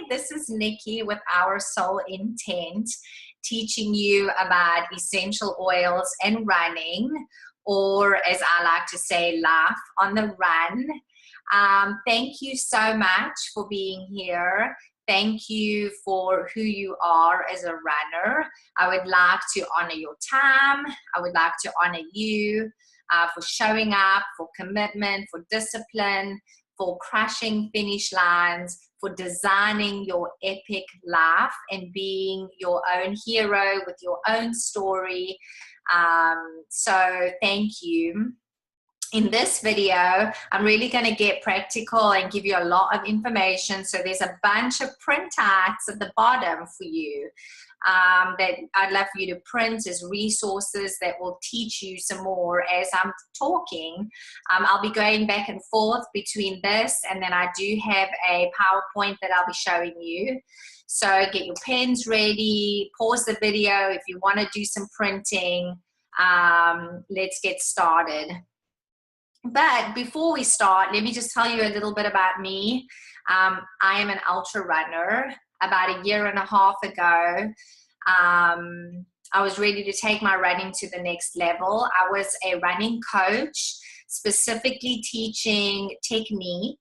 this is Nikki with Our Soul Intent, teaching you about essential oils and running, or as I like to say, life on the run. Thank you so much for being here. Thank you for who you are as a runner. I would like to honor your time. I would like to honor you for showing up, for commitment, for discipline, for crushing finish lines, for designing your epic life and being your own hero with your own story. So thank you. In this video, I'm really going to get practical and give you a lot of information. So there's a bunch of print outs at the bottom for you that I'd love for you to print as resources that will teach you some more as I'm talking. I'll be going back and forth between this, and then I do have a PowerPoint that I'll be showing you. So get your pens ready, pause the video if you want to do some printing. Let's get started. But before we start, let me just tell you a little bit about me. I am an ultra runner. About a year and a half ago, I was ready to take my running to the next level. I was a running coach, specifically teaching technique,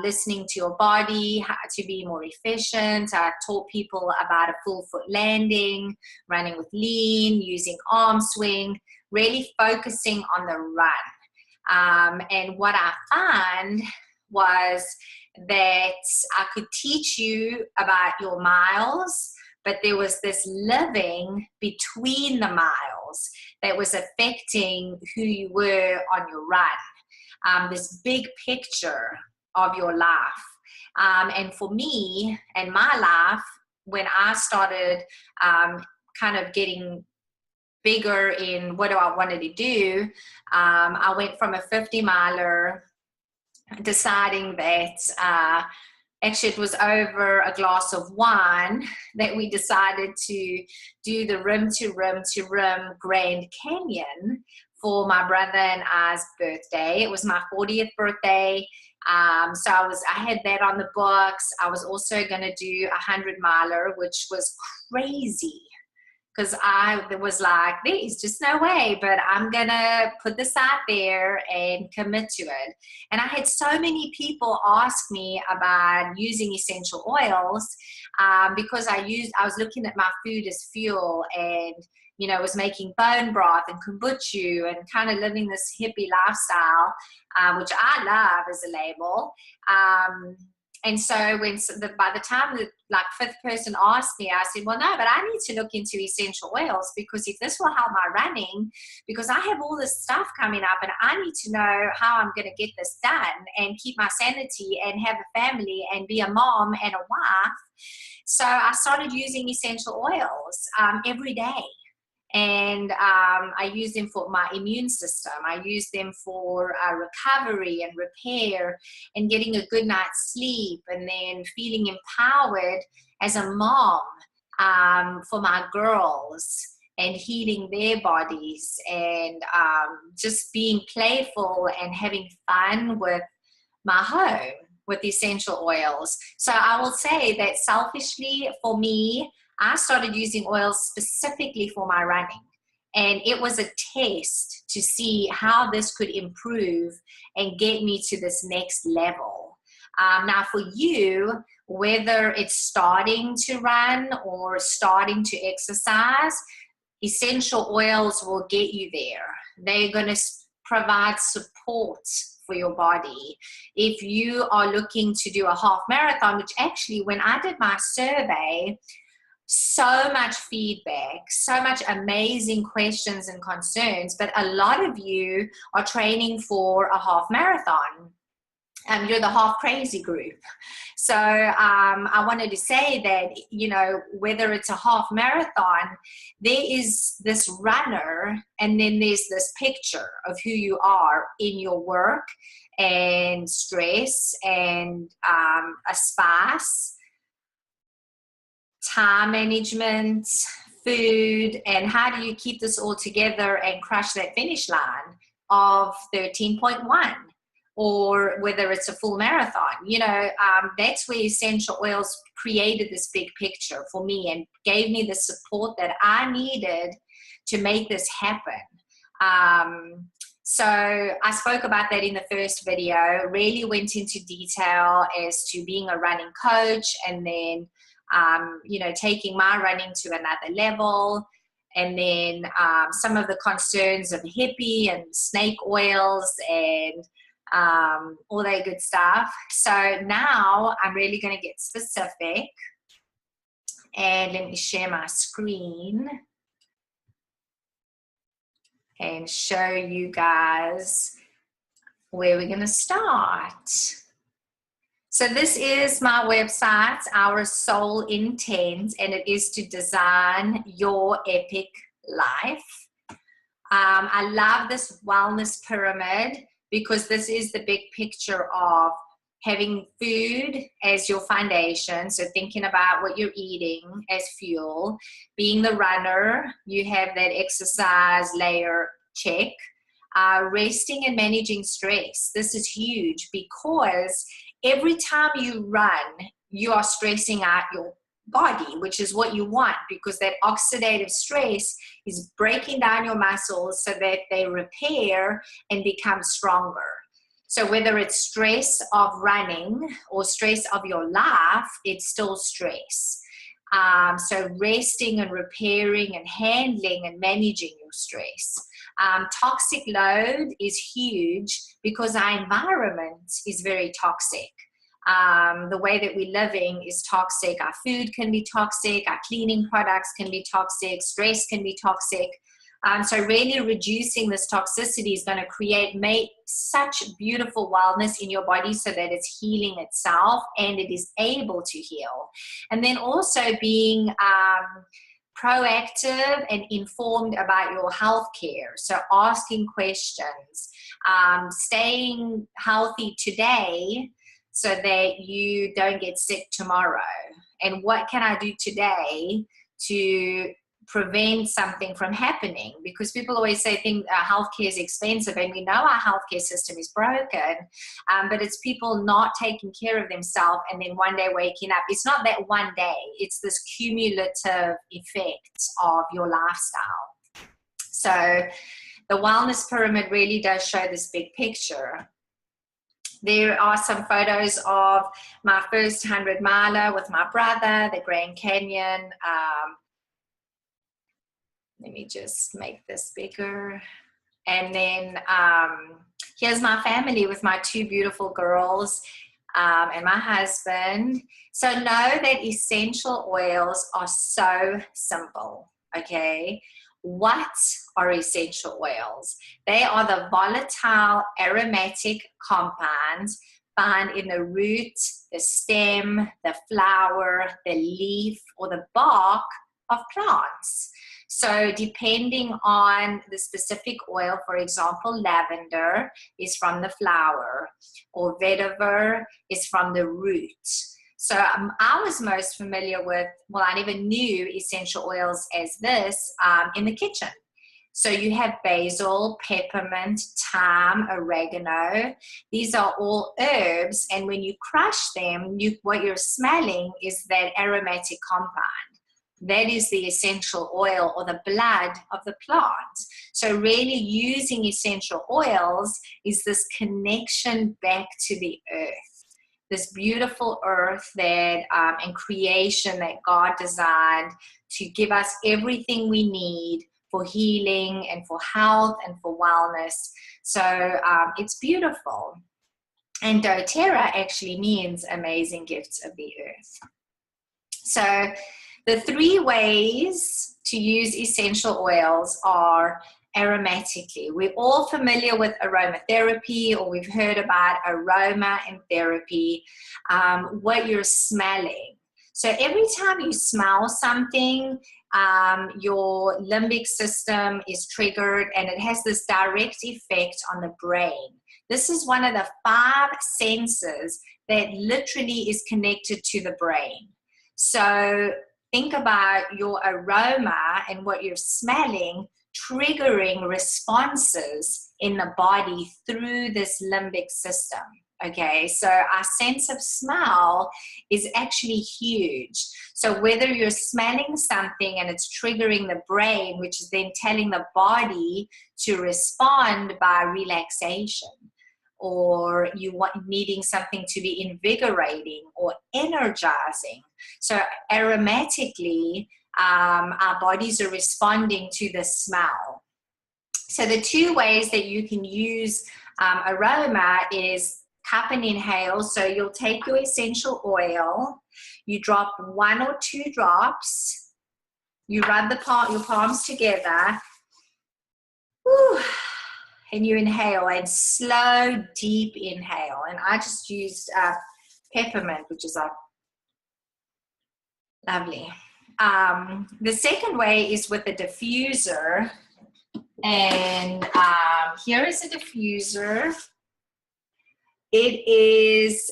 listening to your body, how to be more efficient. I taught people about a full foot landing, running with lean, using arm swing, really focusing on the run. And what I found was that I could teach you about your miles, but there was this living between the miles that was affecting who you were on your run, this big picture of your life. And for me and my life, when I started kind of getting bigger in what do I wanted to do, I went from a 50 miler, deciding that actually it was over a glass of wine that we decided to do the rim to rim to rim Grand Canyon for my brother and I's birthday. It was my 40th birthday. So I had that on the books. I was also going to do a 100 miler, which was crazy, because I was like, there's just no way, but I'm going to put this out there and commit to it. And I had so many people ask me about using essential oils because I was looking at my food as fuel and, was making bone broth and kombucha and kind of living this hippie lifestyle, which I love as a label. And so by the time the fifth person asked me, I said, well, no, but I need to look into essential oils, because if this will help my running, because I have all this stuff coming up and I need to know how I'm going to get this done and keep my sanity and have a family and be a mom and a wife. So I started using essential oils every day. And I use them for my immune system. I use them for recovery and repair and getting a good night's sleep, and then feeling empowered as a mom for my girls and healing their bodies, and just being playful and having fun with my home with essential oils. So I will say that selfishly for me, I started using oils specifically for my running, and it was a test to see how this could improve and get me to this next level. Now for you, whether it's starting to run or starting to exercise, essential oils will get you there. They're going to provide support for your body. If you are looking to do a half marathon, which actually when I did my survey, so much feedback, so much amazing questions and concerns, but a lot of you are training for a half marathon. You're the half crazy group. So I wanted to say that, whether it's a half marathon, there is this runner, and then there's this picture of who you are in your work and stress and a spice, time management, food, and how do you keep this all together and crush that finish line of 13.1 or whether it's a full marathon. You know, that's where essential oils created this big picture for me and gave me the support that I needed to make this happen. So I spoke about that in the first video, really went into detail as to being a running coach, and then, you know, taking my running to another level, and then some of the concerns of hippie and snake oils and all that good stuff. So now I'm really going to get specific, and let me share my screen and show you guys where we're going to start. So this is my website, Our Soul Intent, and it is to design your epic life. I love this wellness pyramid because this is the big picture of having food as your foundation. So thinking about what you're eating as fuel. Being the runner, you have that exercise layer check. Resting and managing stress. This is huge because every time you run, you are stressing out your body, which is what you want, because that oxidative stress is breaking down your muscles so that they repair and become stronger. So whether it's stress of running or stress of your life, it's still stress. So resting and repairing and handling and managing your stress. Toxic load is huge because our environment is very toxic. The way that we're living is toxic. Our food can be toxic. Our cleaning products can be toxic. Stress can be toxic. So really reducing this toxicity is going to make such beautiful wellness in your body so that it's healing itself and it is able to heal. And then also being proactive and informed about your health care. So asking questions, staying healthy today so that you don't get sick tomorrow. And what can I do today to prevent something from happening? Because people always say healthcare is expensive, and we know our healthcare system is broken, but it's people not taking care of themselves and then one day waking up. It's not that one day, it's this cumulative effect of your lifestyle. So the wellness pyramid really does show this big picture. There are some photos of my first 100 miler with my brother, the Grand Canyon. Let me just make this bigger. And then here's my family with my two beautiful girls and my husband. So know that essential oils are so simple, okay? What are essential oils? They are the volatile aromatic compounds found in the root, the stem, the flower, the leaf, or the bark of plants. So depending on the specific oil, for example, lavender is from the flower, or vetiver is from the root. So I was most familiar with, well, I never knew essential oils as this in the kitchen. So you have basil, peppermint, thyme, oregano. These are all herbs, and when you crush them, what you're smelling is that aromatic compound. That is the essential oil or the blood of the plant. So really using essential oils is this connection back to the earth, this beautiful earth that and creation that God designed to give us everything we need for healing and for health and for wellness. So it's beautiful. And doTERRA actually means amazing gifts of the earth. So the 3 ways to use essential oils are aromatically. We're all familiar with aromatherapy, or we've heard about aroma and therapy, what you're smelling. So every time you smell something, your limbic system is triggered, and it has this direct effect on the brain. This is one of the 5 senses that literally is connected to the brain. So think about your aroma and what you're smelling triggering responses in the body through this limbic system. Okay, so our sense of smell is actually huge. So whether you're smelling something and it's triggering the brain, which is then telling the body to respond by relaxation, or needing something to be invigorating or energizing. So aromatically, our bodies are responding to the smell. So the two ways that you can use aroma is cup and inhale. So you'll take your essential oil, you drop 1 or 2 drops, you rub your palms together, whew, and you inhale, and slow, deep inhale. And I just used peppermint, which is lovely. The second way is with a diffuser. And here is a diffuser. It is,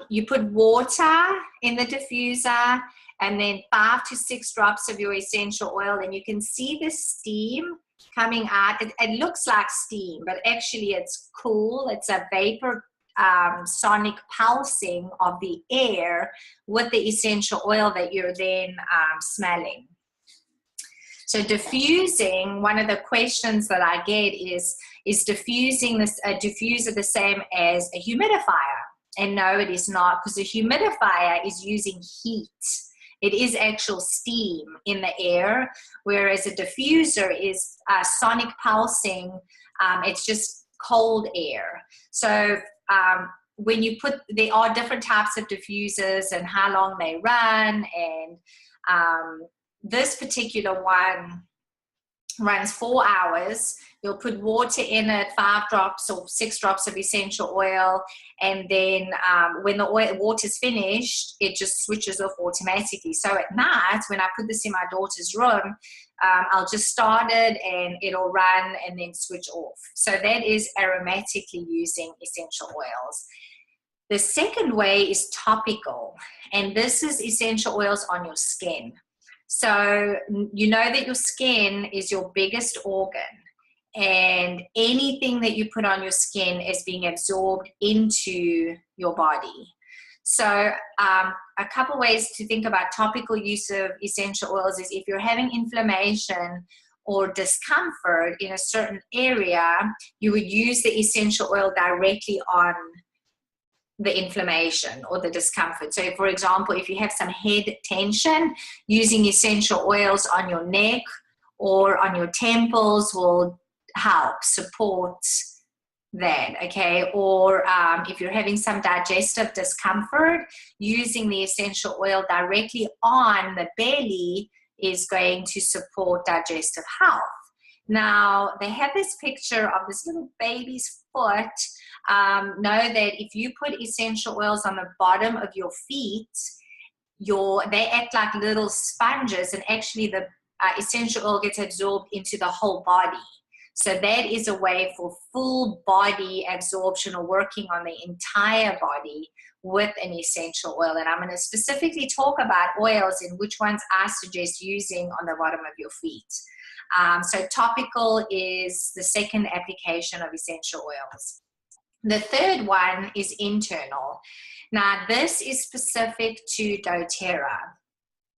you put water in the diffuser and then 5 to 6 drops of your essential oil, and you can see the steam coming out. It looks like steam, but actually it's cool. It's a vapor sonic pulsing of the air with the essential oil that you're then smelling. So diffusing, one of the questions that I get is diffusing a diffuser the same as a humidifier? And no, it is not, because a humidifier is using heat. It is actual steam in the air, whereas a diffuser is sonic pulsing. It's just cold air. So when you there are different types of diffusers and how long they run, and this particular one runs 4 hours. You'll put water in it, 5 drops or 6 drops of essential oil, and then when the water's finished, it just switches off automatically. So at night, when I put this in my daughter's room, I'll just start it and it'll run and then switch off. So that is aromatically using essential oils. The second way is topical, and this is essential oils on your skin. So you know that your skin is your biggest organ, and anything that you put on your skin is being absorbed into your body. So a couple ways to think about topical use of essential oils is if you're having inflammation or discomfort in a certain area, you would use the essential oil directly on the inflammation or the discomfort. So for example, if you have some head tension, using essential oils on your neck or on your temples will help support that, okay? Or if you're having some digestive discomfort, using the essential oil directly on the belly is going to support digestive health. Now, they have this picture of this little baby's foot. Know that if you put essential oils on the bottom of your feet, they act like little sponges, and actually the essential oil gets absorbed into the whole body. So that is a way for full body absorption, or working on the entire body with an essential oil. And I'm going to specifically talk about oils and which ones I suggest using on the bottom of your feet. So topical is the second application of essential oils. The third one is internal. Now this is specific to doTERRA.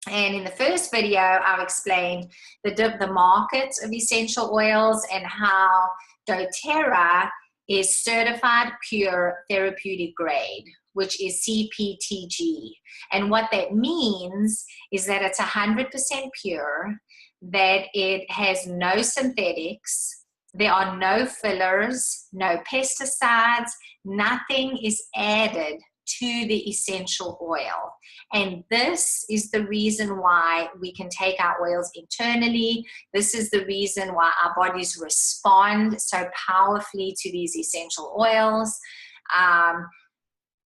And in the first video, I've explained the markets of essential oils and how doTERRA is certified pure therapeutic grade, which is CPTG. And what that means is that it's 100% pure, that it has no synthetics, there are no fillers, no pesticides, nothing is added to the essential oil. And this is the reason why we can take our oils internally. This is the reason why our bodies respond so powerfully to these essential oils.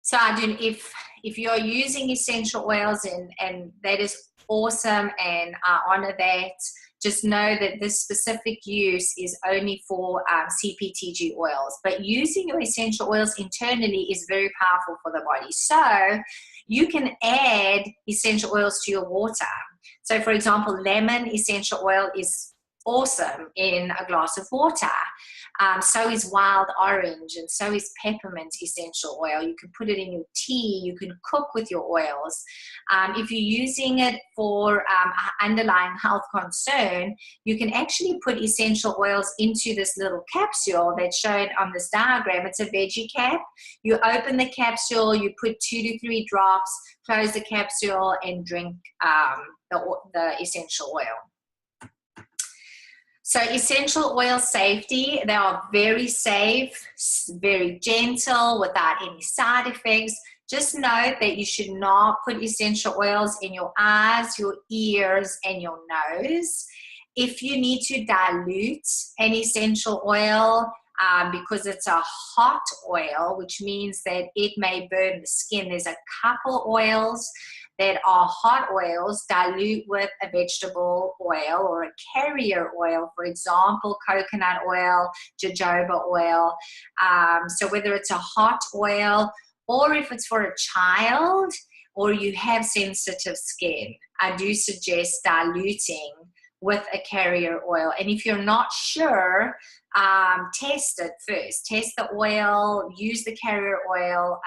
So if you're using essential oils, and that is awesome, and I honor that, just know that this specific use is only for CPTG oils. But using your essential oils internally is very powerful for the body. So you can add essential oils to your water. So for example, lemon essential oil is awesome in a glass of water. So is wild orange, and so is peppermint essential oil. You can put it in your tea. You can cook with your oils. If you're using it for underlying health concern, you can actually put essential oils into this little capsule that's shown on this diagram. It's a veggie cap. You open the capsule, you put 2 to 3 drops, close the capsule, and drink the essential oil. So essential oil safety, they are very safe, very gentle, without any side effects. Just note that you should not put essential oils in your eyes, your ears, and your nose. If you need to dilute an essential oil, because it's a hot oil, which means that it may burn the skin. There's a couple oils that are hot oils. Dilute with a vegetable oil or a carrier oil, for example, coconut oil, jojoba oil. So whether it's a hot oil or if it's for a child or you have sensitive skin, I do suggest diluting with a carrier oil. And if you're not sure, test it first. Test the oil, use the carrier oil,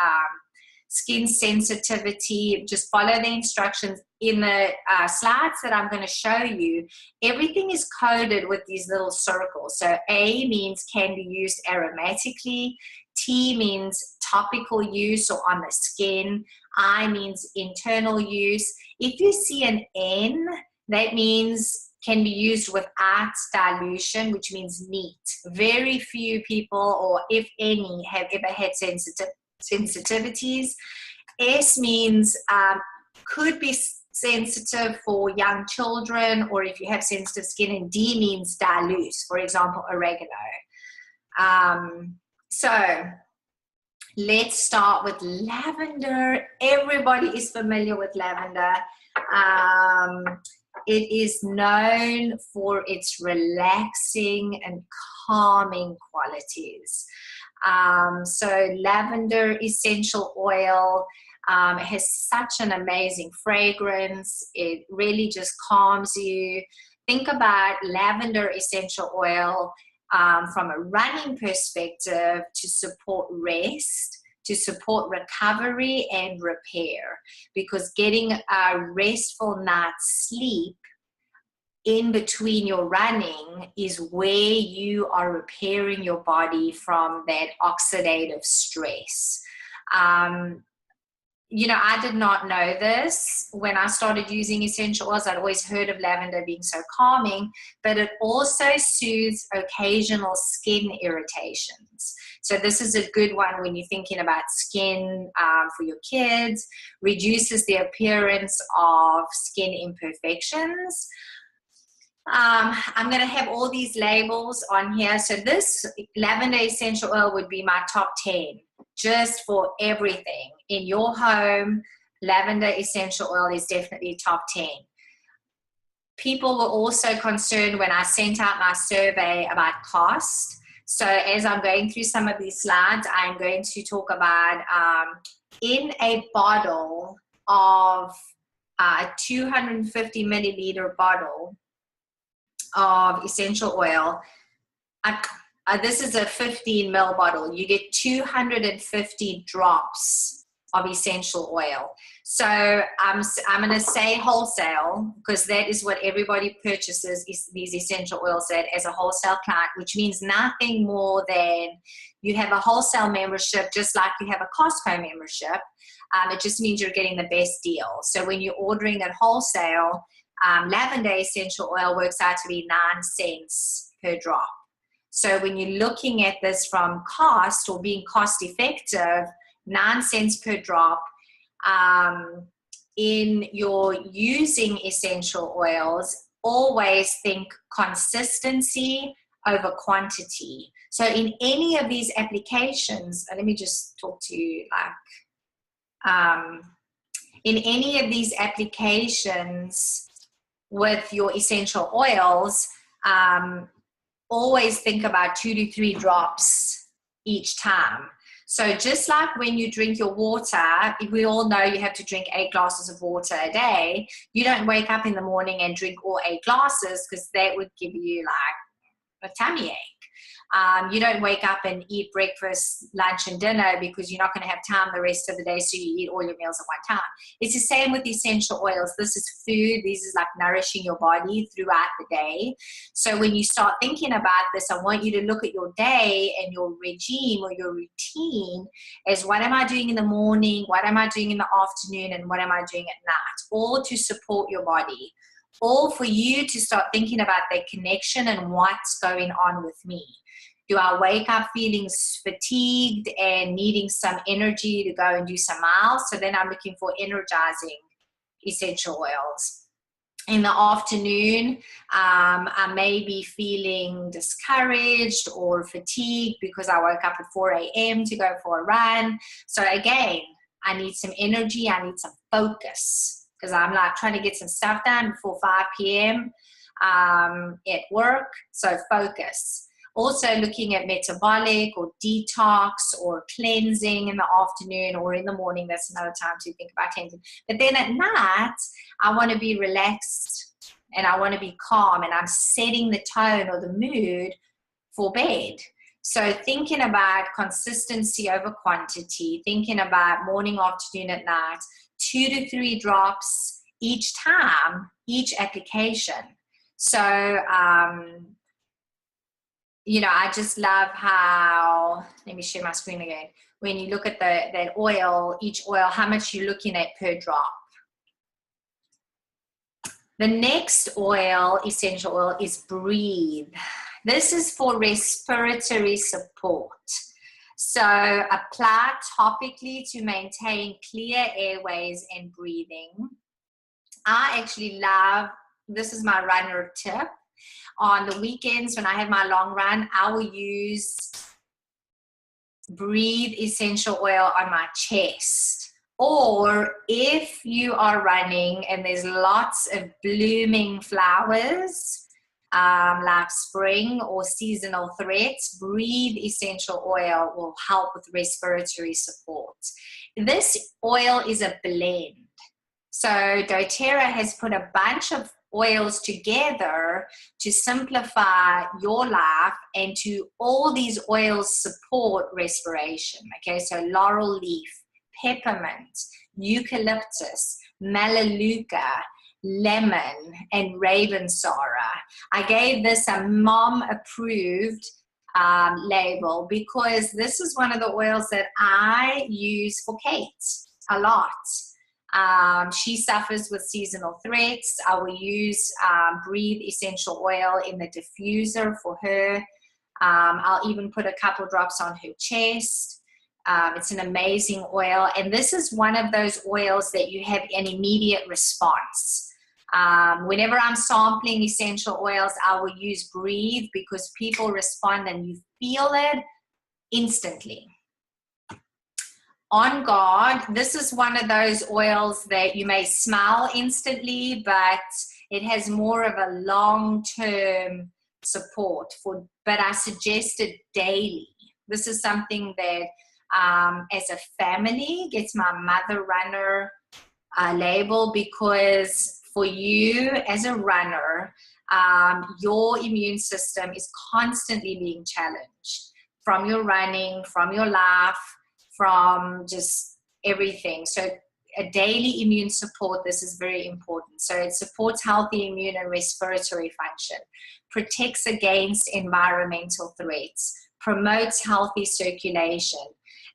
skin sensitivity, just follow the instructions. In the slides that I'm going to show you, everything is coded with these little circles. So A means can be used aromatically, T means topical use or on the skin, I means internal use. If you see an N, that means can be used without dilution, which means neat. Very few people, or if any, have ever had sensitivities. S means could be sensitive for young children, or if you have sensitive skin. And D means dilute, for example, oregano. So let's start with lavender. Everybody is familiar with lavender. It is known for its relaxing and calming qualities. So lavender essential oil has such an amazing fragrance. It really just calms you. Think about lavender essential oil from a running perspective to support rest, to support recovery and repair, because getting a restful night's sleep in between your running is where you are repairing your body from that oxidative stress. You know, I did not know this when I started using essential oils. I'd always heard of lavender being so calming, but it also soothes occasional skin irritations. So this is a good one when you're thinking about skin for your kids, reduces the appearance of skin imperfections. I'm going to have all these labels on here. So this lavender essential oil would be my top 10, just for everything. In your home, lavender essential oil is definitely top 10. People were also concerned when I sent out my survey about cost. So as I'm going through some of these slides, I'm going to talk about in a bottle of a 250 milliliter bottle of essential oil. This is a 15 ml bottle. You get 250 drops of essential oil. So I'm going to say wholesale, because that is what everybody purchases, is these essential oils at as a wholesale client, which means nothing more than you have a wholesale membership, just like you have a Costco membership. It just means you're getting the best deal. So when you're ordering at wholesale, lavender essential oil works out to be 9 cents per drop. So when you're looking at this from cost or being cost effective, 9 cents per drop. In your using essential oils, always think consistency over quantity. So in any of these applications, let me just talk to you in any of these applications with your essential oils, always think about 2 to 3 drops each time. So just like when you drink your water, we all know you have to drink 8 glasses of water a day. You don't wake up in the morning and drink all 8 glasses, because that would give you like a tummy ache. You don't wake up and eat breakfast, lunch, and dinner, because you're not going to have time the rest of the day, so you eat all your meals at one time. It's the same with essential oils. This is food. This is like nourishing your body throughout the day. So when you start thinking about this, I want you to look at your day and your regime or your routine as, what am I doing in the morning, what am I doing in the afternoon, and what am I doing at night, all to support your body. All for you to start thinking about that connection and what's going on with me. Do I wake up feeling fatigued and needing some energy to go and do some miles? So then I'm looking for energizing essential oils. In the afternoon, I may be feeling discouraged or fatigued because I woke up at 4 a.m. to go for a run. So again, I need some energy. I need some focus, because I'm like trying to get some stuff done before 5 p.m. At work. So focus. Also looking at metabolic or detox or cleansing in the afternoon, or in the morning. That's another time to think about cleansing. But then at night, I want to be relaxed and I want to be calm, and I'm setting the tone or the mood for bed. So thinking about consistency over quantity, thinking about morning, afternoon, at night, 2 to 3 drops each time, each application. So, I just love how, let me share my screen again. When you look at that oil, each oil, how much you're looking at per drop. The next oil, essential oil, is Breathe. This is for respiratory support. So apply topically to maintain clear airways and breathing. I actually love, this is my runner tip. On the weekends when I have my long run, I will use Breathe essential oil on my chest. Or if you are running and there's lots of blooming flowers, like spring or seasonal threats, Breathe essential oil will help with respiratory support. This oil is a blend. So doTERRA has put a bunch of oils together to simplify your life, and to all these oils support respiration. Okay, so laurel leaf, peppermint, eucalyptus, melaleuca, lemon, and ravensara. I gave this a mom approved label, because this is one of the oils that I use for Kate a lot. She suffers with seasonal threats. I will use Breathe essential oil in the diffuser for her. I'll even put a couple drops on her chest. It's an amazing oil. And this is one of those oils that you have an immediate response. Whenever I'm sampling essential oils, I will use Breathe, because people respond and you feel it instantly. On Guard, this is one of those oils that you may smell instantly, but it has more of a long-term support but I suggest it daily. This is something that as a family gets my mother runner label, because for you as a runner, your immune system is constantly being challenged from your running, from your life, from just everything. So a daily immune support, this is very important. So it supports healthy immune and respiratory function, protects against environmental threats, promotes healthy circulation.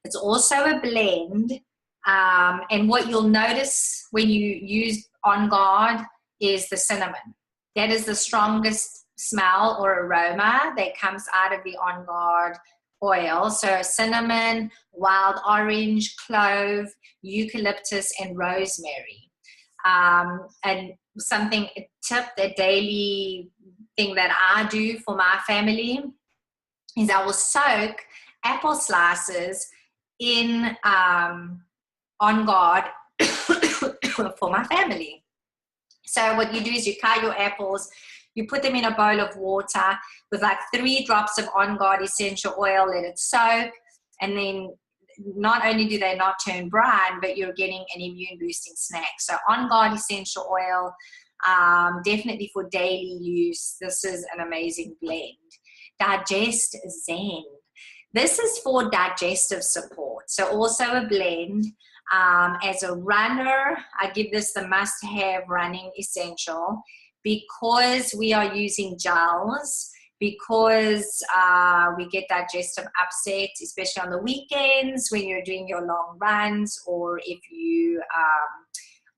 It's also a blend. And what you'll notice when you use On Guard is the cinnamon. That is the strongest smell or aroma that comes out of the On Guard oil. So cinnamon, wild orange, clove, eucalyptus, and rosemary. And something, a tip, a daily thing that I do for my family is I will soak apple slices in On Guard for my family. So what you do is you cut your apples, you put them in a bowl of water with like 3 drops of On Guard essential oil, let it soak, and then not only do they not turn brown, but you're getting an immune boosting snack. So On Guard essential oil, definitely for daily use. This is an amazing blend. Digest Zen. This is for digestive support. So also a blend. As a runner, I give this the must-have running essential because we are using gels, because we get digestive upset, especially on the weekends when you're doing your long runs, or if you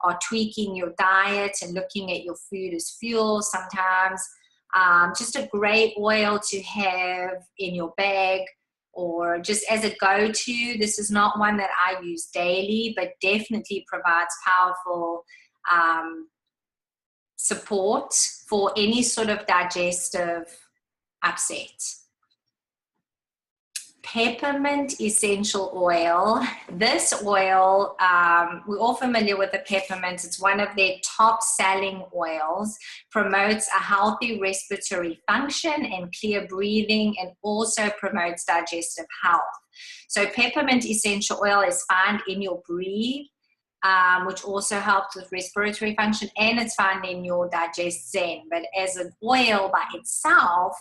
are tweaking your diet and looking at your food as fuel sometimes. Just a great oil to have in your bag or just as a go-to. This is not one that I use daily, but definitely provides powerful support for any sort of digestive upset. Peppermint essential oil. This oil, we're all familiar with the peppermint. It's one of their top selling oils, promotes a healthy respiratory function and clear breathing, and also promotes digestive health. So peppermint essential oil is found in your Breathe, which also helps with respiratory function, and it's found in your Digest Zen. But as an oil by itself,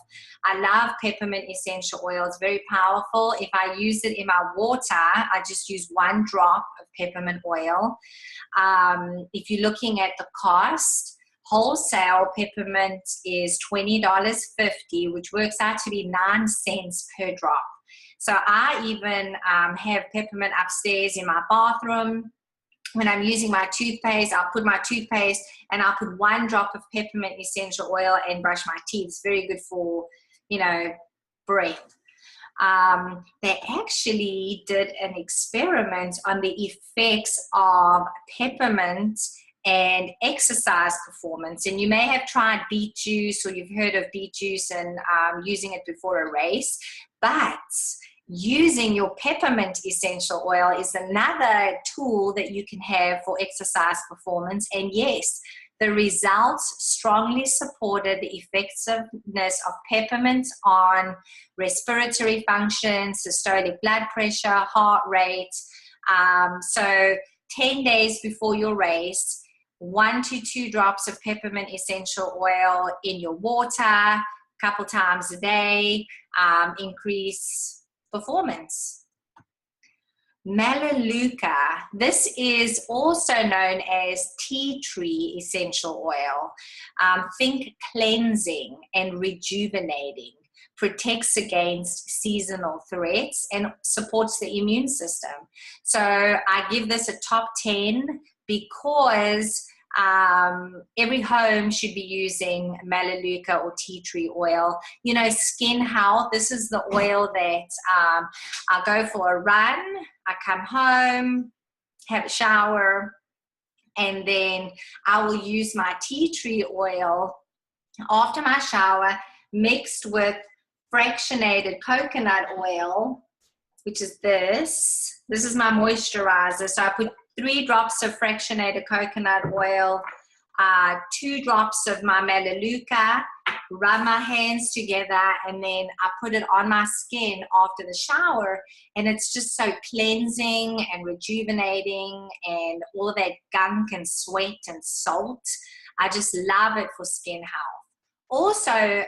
I love peppermint essential oil. It's very powerful. If I use it in my water, I just use 1 drop of peppermint oil. If you're looking at the cost, wholesale peppermint is $20.50, which works out to be 9 cents per drop. So I even have peppermint upstairs in my bathroom. When I'm using my toothpaste, I'll put my toothpaste and I'll put 1 drop of peppermint essential oil and brush my teeth. It's very good for, breath. They actually did an experiment on the effects of peppermint and exercise performance. And you may have tried beet juice, or you've heard of beet juice and using it before a race, but using your peppermint essential oil is another tool that you can have for exercise performance. And yes, the results strongly supported the effectiveness of peppermint on respiratory function, systolic blood pressure, heart rate. So 10 days before your race, 1 to 2 drops of peppermint essential oil in your water, a couple times a day, increase performance. Melaleuca. This is also known as tea tree essential oil. Think cleansing and rejuvenating, protects against seasonal threats, and supports the immune system. So I give this a top 10 because every home should be using Melaleuca or tea tree oil. Skin health, this is the oil that I go for a run, I come home, have a shower, and then I will use my tea tree oil after my shower mixed with fractionated coconut oil, which is this. This is my moisturizer. So I put 3 drops of fractionated coconut oil, 2 drops of my Melaleuca, rub my hands together, and then I put it on my skin after the shower, and it's just so cleansing and rejuvenating and all of that gunk and sweat and salt. I just love it for skin health. Also,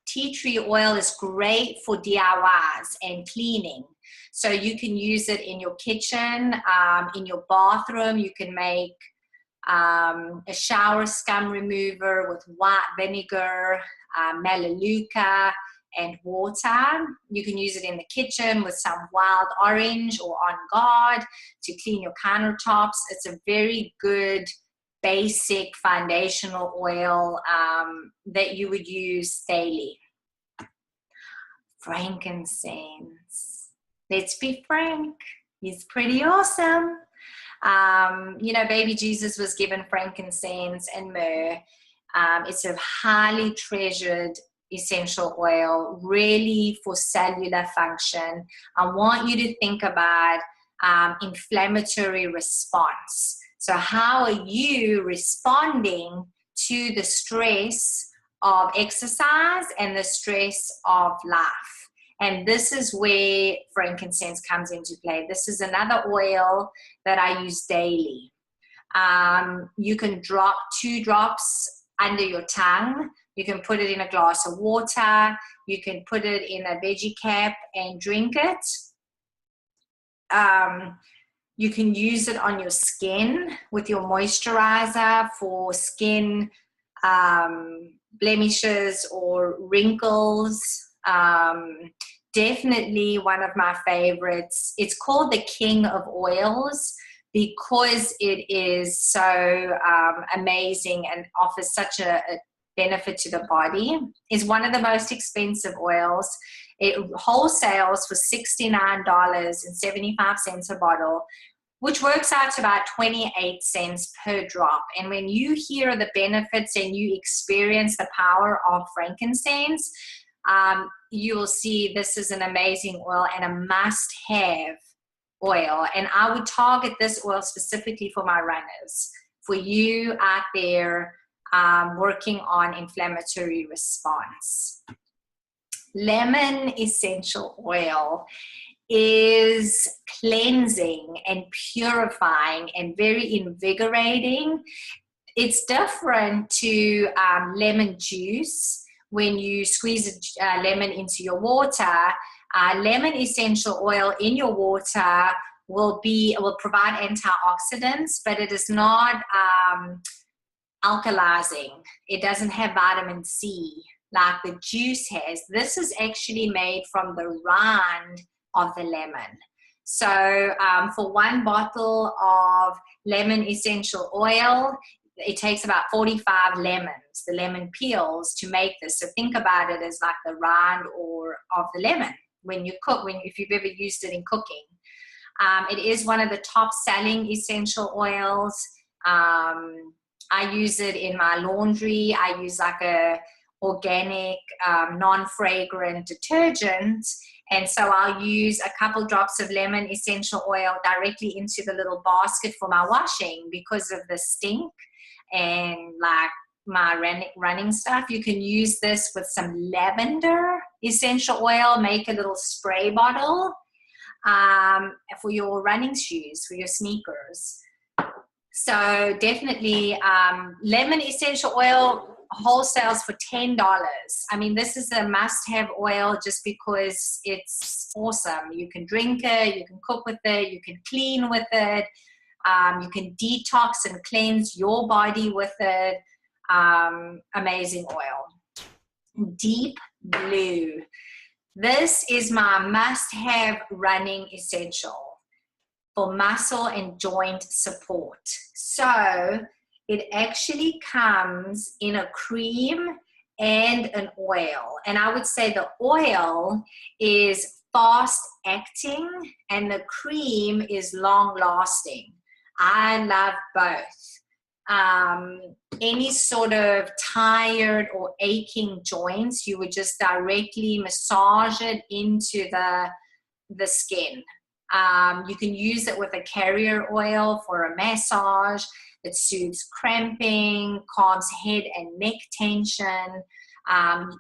tea tree oil is great for DIYs and cleaning. So you can use it in your kitchen, in your bathroom. You can make a shower scum remover with white vinegar, Melaleuca, and water. You can use it in the kitchen with some wild orange or On Guard to clean your countertops. It's a very good basic foundational oil that you would use daily. Frankincense. Let's be frank, he's pretty awesome. Baby Jesus was given frankincense and myrrh. It's a highly treasured essential oil, really for cellular function. I want you to think about inflammatory response. So how are you responding to the stress of exercise and the stress of life? And this is where frankincense comes into play. This is another oil that I use daily. You can drop 2 drops under your tongue. You can put it in a glass of water. You can put it in a veggie cap and drink it. You can use it on your skin with your moisturizer for skin blemishes or wrinkles. Definitely one of my favorites. It's called the King of Oils because it is so amazing and offers such a benefit to the body. It's one of the most expensive oils. It wholesales for $69.75 a bottle, which works out to about 28 cents per drop. And when you hear the benefits and you experience the power of frankincense, you will see this is an amazing oil and a must-have oil. And I would target this oil specifically for my runners, for you out there working on inflammatory response. Lemon essential oil is cleansing and purifying and very invigorating. It's different to lemon juice. When you squeeze a lemon into your water, lemon essential oil in your water will provide antioxidants, but it is not alkalizing. It doesn't have vitamin C like the juice has. This is actually made from the rind of the lemon. So for 1 bottle of lemon essential oil, it takes about 45 lemons, the lemon peels, to make this. So think about it as like the rind of the lemon when you cook, if you've ever used it in cooking. It is one of the top selling essential oils. I use it in my laundry. I use like a organic, non-fragrant detergent. And so I'll use a couple drops of lemon essential oil directly into the little basket for my washing because of the stink and like my running stuff. You can use this with some lavender essential oil, make a little spray bottle for your running shoes, for your sneakers. So definitely lemon essential oil wholesales for $10. I mean, this is a must-have oil just because it's awesome. You can drink it, you can cook with it, you can clean with it, you can detox and cleanse your body with it. Amazing oil. Deep Blue. This is my must-have running essential for muscle and joint support. So it actually comes in a cream and an oil. And I would say the oil is fast acting and the cream is long lasting. I love both. Any sort of tired or aching joints, you would just directly massage it into the skin. You can use it with a carrier oil for a massage. It soothes cramping, calms head and neck tension.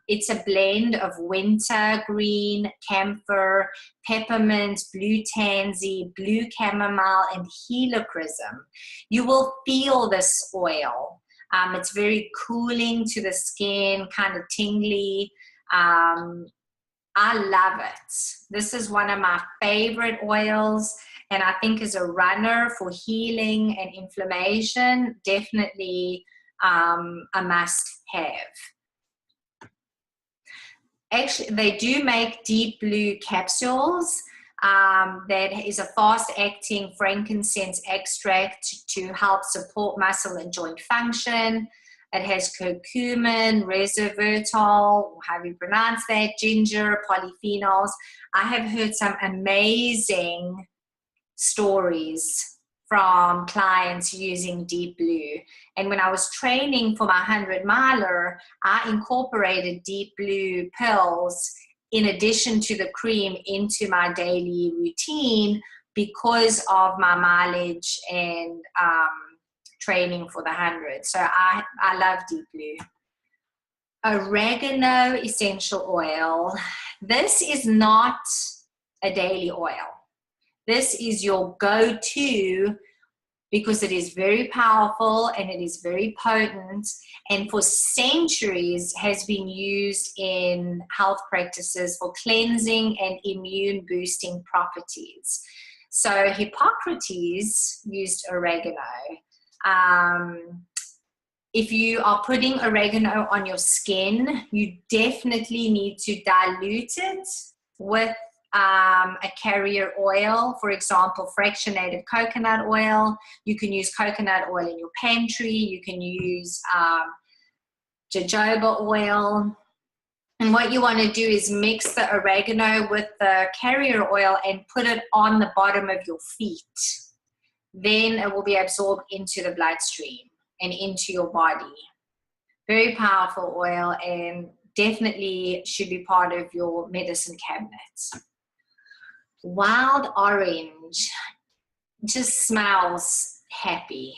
It's a blend of wintergreen, camphor, peppermint, blue tansy, blue chamomile, and helichrysum. You will feel this oil. It's very cooling to the skin, kind of tingly. I love it. This is one of my favorite oils, and I think as a runner for healing and inflammation, definitely a must-have. Actually, they do make Deep Blue capsules. That is a fast-acting frankincense extract to help support muscle and joint function. It has curcumin, resveratrol, how do you pronounce that, ginger, polyphenols. I have heard some amazing stories from clients using Deep Blue. And when I was training for my 100-miler, I incorporated Deep Blue pills in addition to the cream into my daily routine because of my mileage and training for the 100. So I love Deep Blue. oregano essential oil. This is not a daily oil. This is your go-to because it is very powerful and it is very potent, and for centuries has been used in health practices for cleansing and immune boosting properties. So Hippocrates used oregano. If you are putting oregano on your skin, you definitely need to dilute it with a carrier oil, for example, fractionated coconut oil. You can use coconut oil in your pantry. You can use jojoba oil. And what you want to do is mix the oregano with the carrier oil and put it on the bottom of your feet. Then it will be absorbed into the bloodstream and into your body. Very powerful oil, and definitely should be part of your medicine cabinet. Wild orange just smells happy.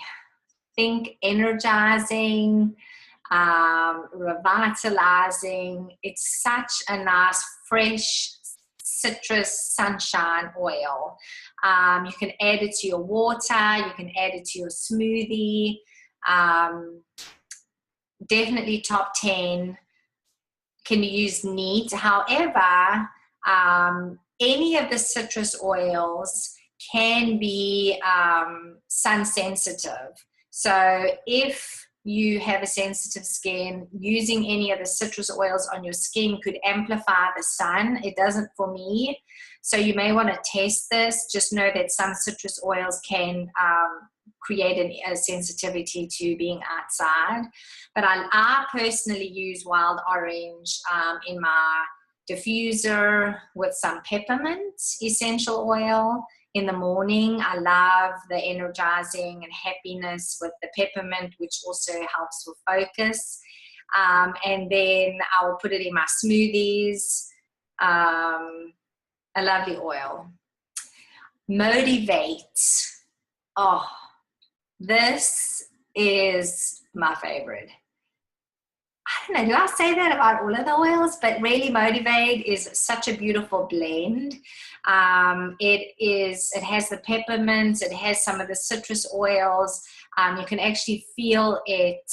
Think energizing, revitalizing. It's such a nice, fresh citrus sunshine oil. You can add it to your water. You can add it to your smoothie. Definitely top 10. Can be used neat. However, any of the citrus oils can be sun sensitive. So if you have a sensitive skin, using any of the citrus oils on your skin could amplify the sun. It doesn't for me. So you may want to test this. Just know that some citrus oils can create a sensitivity to being outside. But I personally use wild orange in my diffuser with some peppermint essential oil in the morning. I love the energizing and happiness with the peppermint, which also helps with focus. And then I will put it in my smoothies. A lovely oil. Motivate. Oh, this is my favorite. I don't know, do I say that about all of the oils? But really, Motivate is such a beautiful blend. It has the peppermint, it has some of the citrus oils. You can actually feel it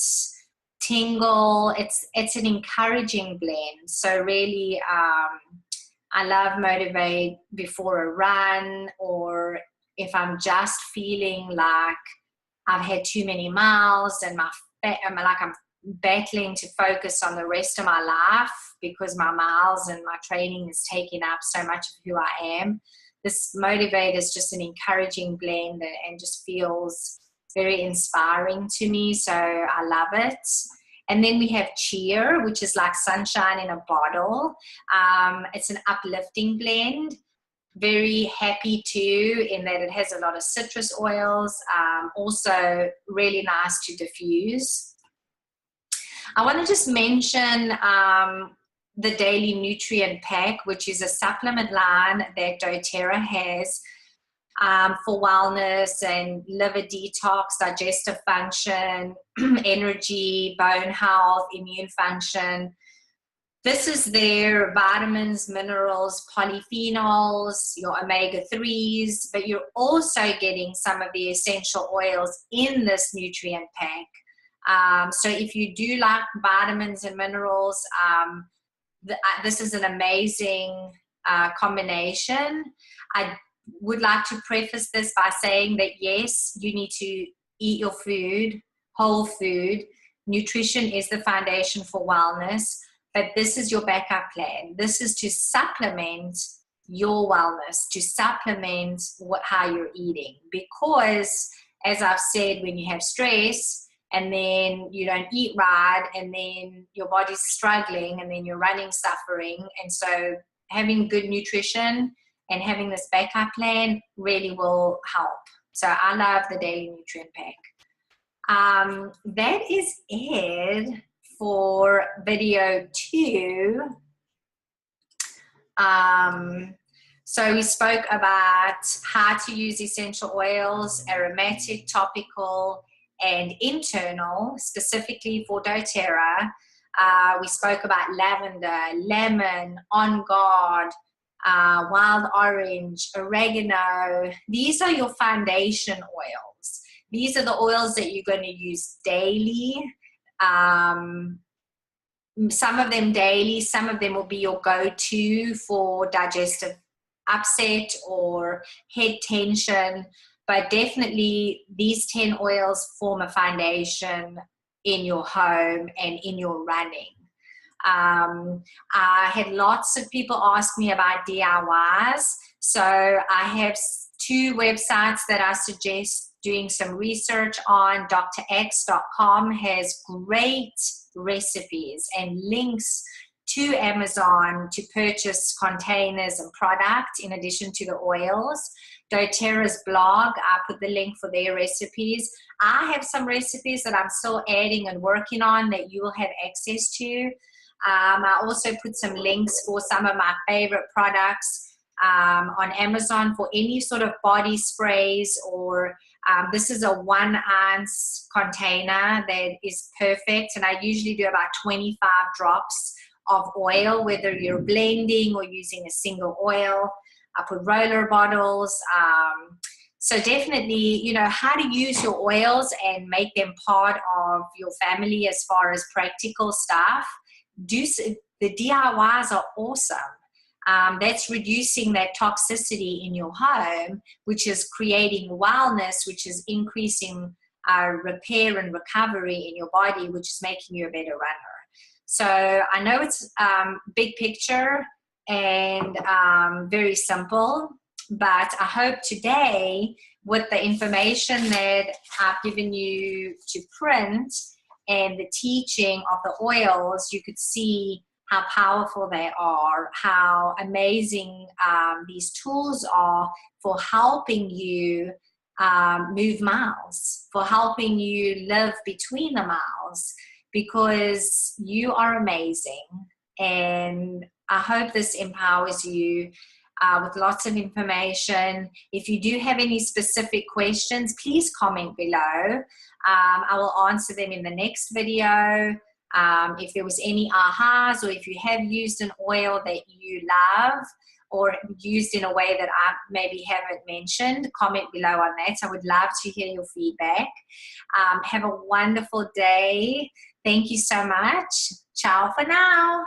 tingle. It's an encouraging blend. So really, I love Motivate before a run, or if I'm just feeling like I've had too many miles and I'm battling to focus on the rest of my life because my miles and my training is taking up so much of who I am. This Motivate is just an encouraging blend and just feels very inspiring to me. So I love it. And then we have Cheer, which is like sunshine in a bottle. It's an uplifting blend. Very happy too, in that it has a lot of citrus oils. Also really nice to diffuse. I want to just mention the Daily Nutrient Pack, which is a supplement line that doTERRA has for wellness and liver detox, digestive function, energy, bone health, immune function. This is their vitamins, minerals, polyphenols, your omega-3s, but you're also getting some of the essential oils in this nutrient pack. So if you do like vitamins and minerals, this is an amazing combination. I would like to preface this by saying that yes, you need to eat your food, whole food. Nutrition is the foundation for wellness, but this is your backup plan. This is to supplement your wellness, to supplement how you're eating. Because, as I've said, when you have stress, and then you don't eat right, and then your body's struggling, and then you're running, suffering. And so having good nutrition and having this backup plan really will help. So I love the Daily Nutrient Pack. That is it for video 2. So we spoke about how to use essential oils, aromatic, topical, and internal, specifically for doTERRA. We spoke about lavender, lemon, On Guard, wild orange, oregano. These are your foundation oils. These are the oils that you're going to use daily. Some of them daily, some of them will be your go-to for digestive upset or head tension, but definitely these 10 oils form a foundation in your home and in your running. I had lots of people ask me about DIYs, so I have 2 websites that I suggest doing some research on. drx.com has great recipes and links to Amazon to purchase containers and product in addition to the oils. doTERRA's blog, I put the link for their recipes. I have some recipes that I'm still adding and working on that you will have access to. I also put some links for some of my favorite products on Amazon for any sort of body sprays, or this is a 1 ounce container that is perfect, and I usually do about 25 drops of oil, whether you're blending or using a single oil. I put roller bottles. So definitely, you know, how to use your oils and make them part of your family as far as practical stuff. The DIYs are awesome. That's reducing that toxicity in your home, which is creating wellness, which is increasing repair and recovery in your body, which is making you a better runner. So I know it's big picture and very simple, but I hope today, with the information that I've given you to print and the teaching of the oils, you could see how powerful they are, how amazing these tools are for helping you move miles, for helping you live between the miles, because you are amazing. And I hope this empowers you with lots of information. If you do have any specific questions, please comment below. I will answer them in the next video. If there was any ahas, or if you have used an oil that you love or used in a way that I maybe haven't mentioned, comment below on that. I would love to hear your feedback. Have a wonderful day. Thank you so much. Ciao for now.